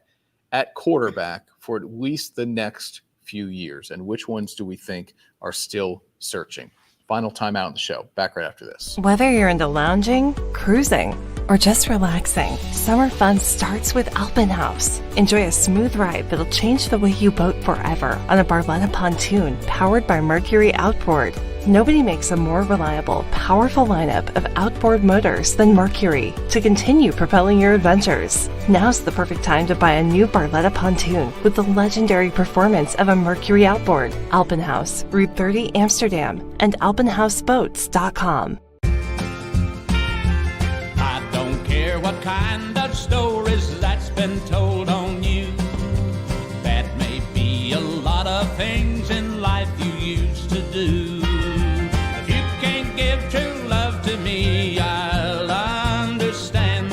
at quarterback for at least the next few years, and which ones do we think are still searching. Final time out in the show. Back right after this. Whether you're into lounging, cruising, or just relaxing, summer fun starts with Alpenhaus. Enjoy a smooth ride that'll change the way you boat forever on a Barletta pontoon powered by Mercury Outboard. Nobody makes a more reliable, powerful lineup of outboard motors than Mercury to continue propelling your adventures. Now's the perfect time to buy a new Barletta pontoon with the legendary performance of a Mercury outboard. Alpenhaus, Route 30, Amsterdam, and alpenhausboats.com. I don't care what kind of stories that's been told on you. That may be a lot of things in life you used to do. If you can't give true love to me, I'll understand.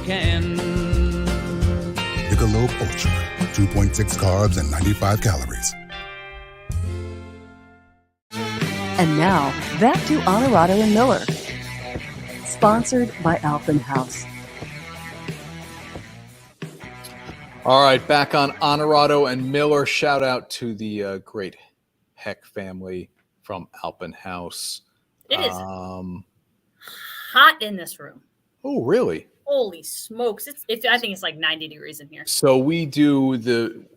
can. Michelob Ultra, 2.6 carbs and 95 calories. And now, back to Onorato and Miller. Sponsored by Alpenhaus. All right, back on Onorato and Miller. Shout out to the great Heck family from Alpenhaus. It is hot in this room. Oh, really? Holy smokes. I think it's like 90 degrees in here. So we do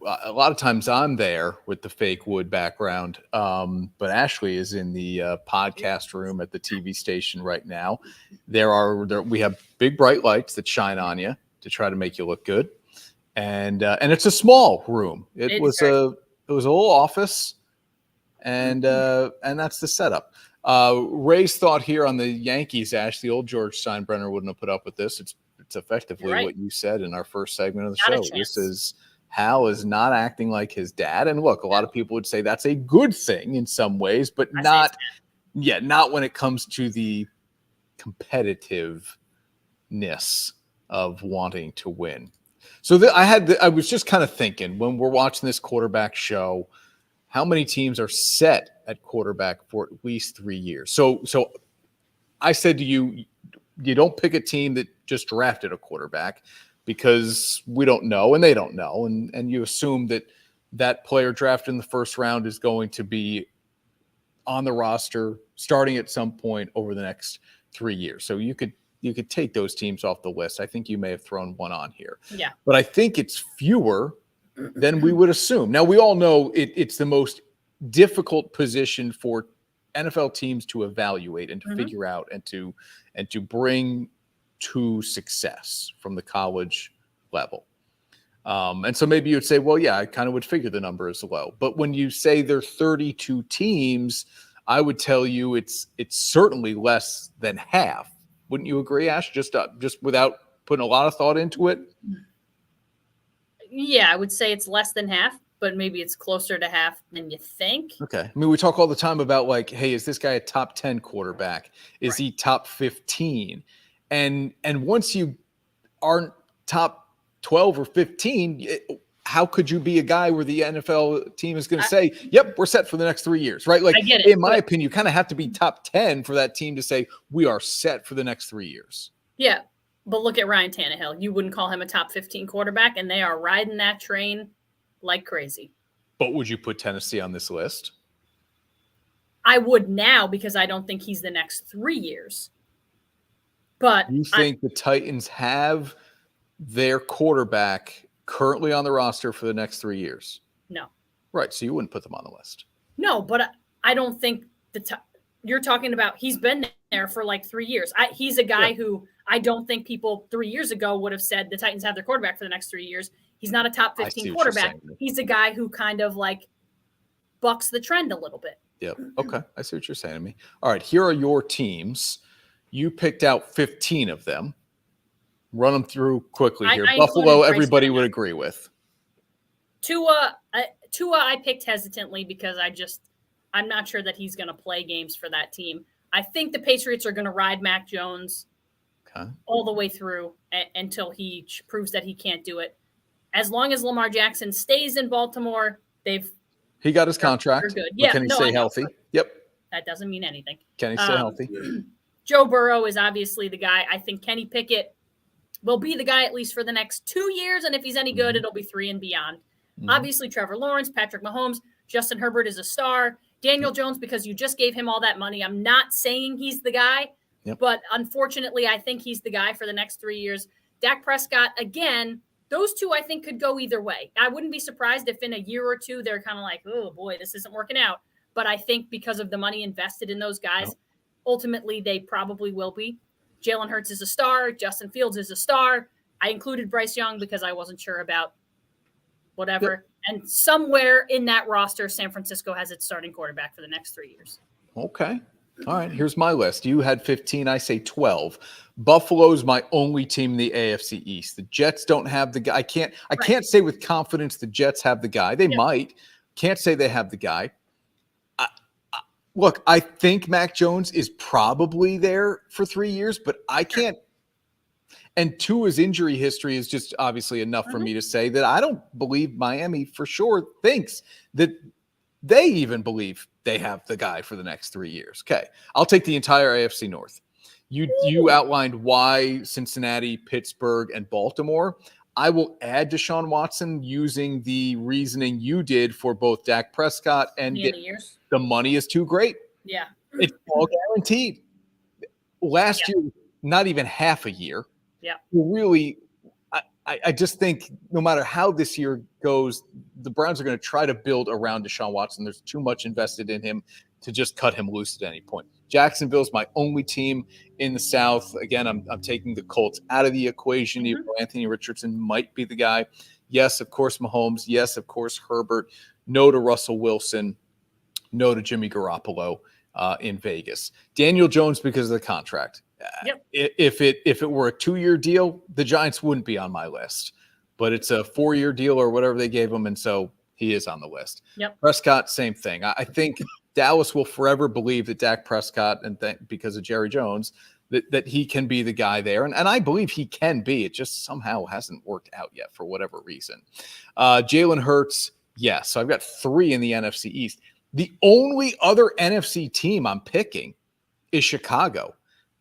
a lot of times I'm there with the fake wood background, but Ashley is in the podcast room at the TV station right now. We have big bright lights that shine on you to try to make you look good. And it's a small room. It was a little office, and that's the setup. Ray's thought here on the Yankees, Ash, the old George Steinbrenner wouldn't have put up with this. It's effectively what you said in our first segment of the show. This is Hal is not acting like his dad. And look, a lot of people would say that's a good thing in some ways, but not when it comes to the competitiveness of wanting to win. So I was just kind of thinking when we're watching this quarterback show, how many teams are set at quarterback for at least 3 years? So I said to you, you don't pick a team that just drafted a quarterback because we don't know and they don't know. And you assume that player drafted in the first round is going to be on the roster starting at some point over the next 3 years. So you could take those teams off the list. I think you may have thrown one on here. Yeah. But I think it's fewer than we would assume. Now, we all know it's the most difficult position for NFL teams to evaluate and to figure out and to bring to success from the college level. And so maybe you'd say, well, yeah, I kind of would figure the number is low. But when you say there are 32 teams, I would tell you it's certainly less than half. Wouldn't you agree, Ash? Just without putting a lot of thought into it? Yeah, I would say it's less than half, but maybe it's closer to half than you think. Okay. I mean, we talk all the time about like, hey, is this guy a top 10 quarterback? Is he top 15? And once you aren't top 12 or 15, how could you be a guy where the NFL team is going to say, yep, we're set for the next 3 years, right? Like, in my opinion, you kind of have to be top 10 for that team to say we are set for the next 3 years. Yeah. But look at Ryan Tannehill. You wouldn't call him a top 15 quarterback, and they are riding that train like crazy. But would you put Tennessee on this list? I would now because I don't think he's the next 3 years. But you think the Titans have their quarterback currently on the roster for the next 3 years? No. Right. So you wouldn't put them on the list. No, but I don't think you're talking about he's been there for like 3 years. He's a guy who I don't think people 3 years ago would have said the Titans have their quarterback for the next 3 years. He's not a top 15 quarterback. He's a guy who kind of like bucks the trend a little bit. Yep. Okay. I see what you're saying to me. All right. Here are your teams. You picked out 15 of them. Run them through quickly here. Buffalo, everybody would agree with. Tua, I picked hesitantly because I'm not sure that he's going to play games for that team. I think the Patriots are going to ride Mac Jones all the way through until he proves that he can't do it. As long as Lamar Jackson stays in Baltimore, he got his contract. Good. Yeah, can he stay healthy? Yep. That doesn't mean anything. Can he stay healthy? Joe Burrow is obviously the guy. I think Kenny Pickett will be the guy at least for the next 2 years, and if he's any good, it'll be 3 and beyond. Obviously, Trevor Lawrence, Patrick Mahomes, Justin Herbert is a star. Daniel Jones, because you just gave him all that money. I'm not saying he's the guy, but unfortunately, I think he's the guy for the next 3 years. Dak Prescott, again, those two I think could go either way. I wouldn't be surprised if in a year or two they're kind of like, oh, boy, this isn't working out. But I think because of the money invested in those guys, ultimately they probably will be. Jalen Hurts is a star. Justin Fields is a star. I included Bryce Young because I wasn't sure about whatever. And somewhere in that roster, San Francisco has its starting quarterback for the next 3 years. Okay. All right. Here's my list. You had 15. I say 12. Buffalo's my only team in the AFC East. The Jets don't have the guy. I can't say with confidence the Jets have the guy. They might. Can't say they have the guy. Look, I think Mac Jones is probably there for 3 years, but I can't. And Tua's injury history is just obviously enough for me to say that I don't believe Miami for sure thinks that they even believe they have the guy for the next 3 years. Okay, I'll take the entire AFC North. You outlined why Cincinnati, Pittsburgh, and Baltimore. I will add Deshaun Watson using the reasoning you did for both Dak Prescott and the money is too great. Yeah. It's all guaranteed. Last year, not even half a year. Yeah. Really, I just think no matter how this year goes, the Browns are going to try to build around Deshaun Watson. There's too much invested in him to just cut him loose at any point. Jacksonville's my only team in the South. Again, I'm taking the Colts out of the equation. Even though Anthony Richardson might be the guy. Yes, of course, Mahomes. Yes, of course, Herbert. No to Russell Wilson. No to Jimmy Garoppolo in Vegas. Daniel Jones because of the contract. If it were a 2-year deal, the Giants wouldn't be on my list. But it's a 4-year deal or whatever they gave him, and so he is on the list. Prescott, same thing. I think Dallas will forever believe that Dak Prescott, and because of Jerry Jones, that he can be the guy there. And I believe he can be. It just somehow hasn't worked out yet for whatever reason. Jalen Hurts, yes. So I've got 3 in the NFC East. The only other NFC team I'm picking is Chicago.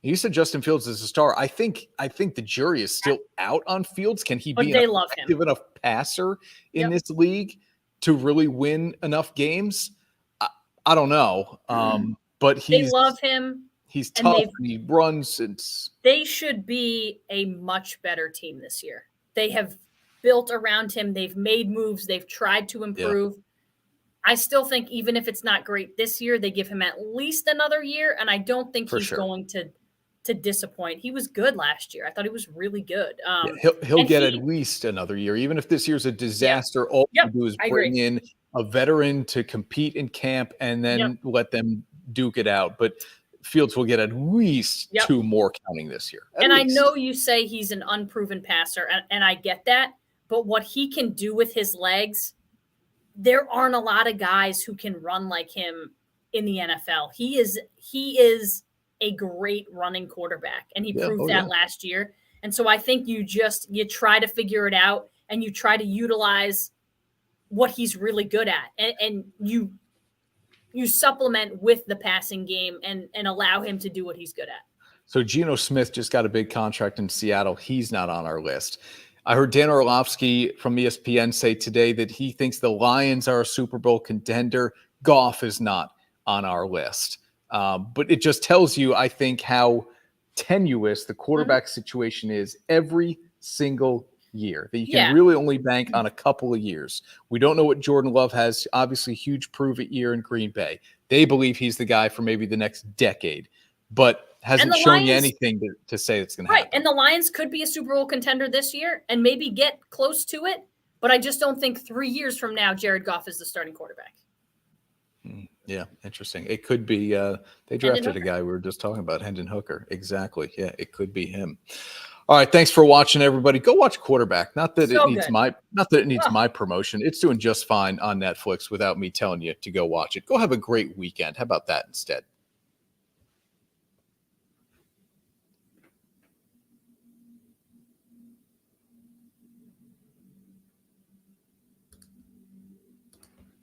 You said Justin Fields is a star. I think the jury is still out on Fields. Can he be an effective enough passer in this league to really win enough games? I don't know. But they love him. He's tough. He runs. They should be a much better team this year. They have built around him. They've made moves. They've tried to improve. I still think even if it's not great this year, they give him at least another year. And I don't think he's going to disappoint. He was good last year. I thought he was really good. He'll get at least another year. Even if this year's a disaster, all you do is bring in a veteran to compete in camp and then let them duke it out. But Fields will get at least 2 more counting this year. And I know you say he's an unproven passer, and I get that. But what he can do with his legs, there aren't a lot of guys who can run like him in the NFL. He is a great running quarterback, and he proved that last year. And so I think you try to figure it out, and you try to utilize what he's really good at, and you supplement with the passing game and allow him to do what he's good at. So Geno Smith just got a big contract in Seattle. He's not on our list. I heard Dan Orlovsky from ESPN say today that he thinks the Lions are a Super Bowl contender. Goff is not on our list. But it just tells you, I think, how tenuous the quarterback situation is every single year, that you can really only bank on a couple of years. We don't know what Jordan Love has. Obviously, huge prove-it year in Green Bay. They believe he's the guy for maybe the next decade, but hasn't shown you anything to say it's going to happen. And the Lions could be a Super Bowl contender this year and maybe get close to it, but I just don't think 3 years from now Jared Goff is the starting quarterback. Yeah, interesting. It could be they drafted a guy we were just talking about, Hendon Hooker. Exactly. Yeah, it could be him. All right, thanks for watching, everybody. Go watch Quarterback. Not that it needs my promotion. It's doing just fine on Netflix without me telling you to go watch it. Go have a great weekend. How about that instead?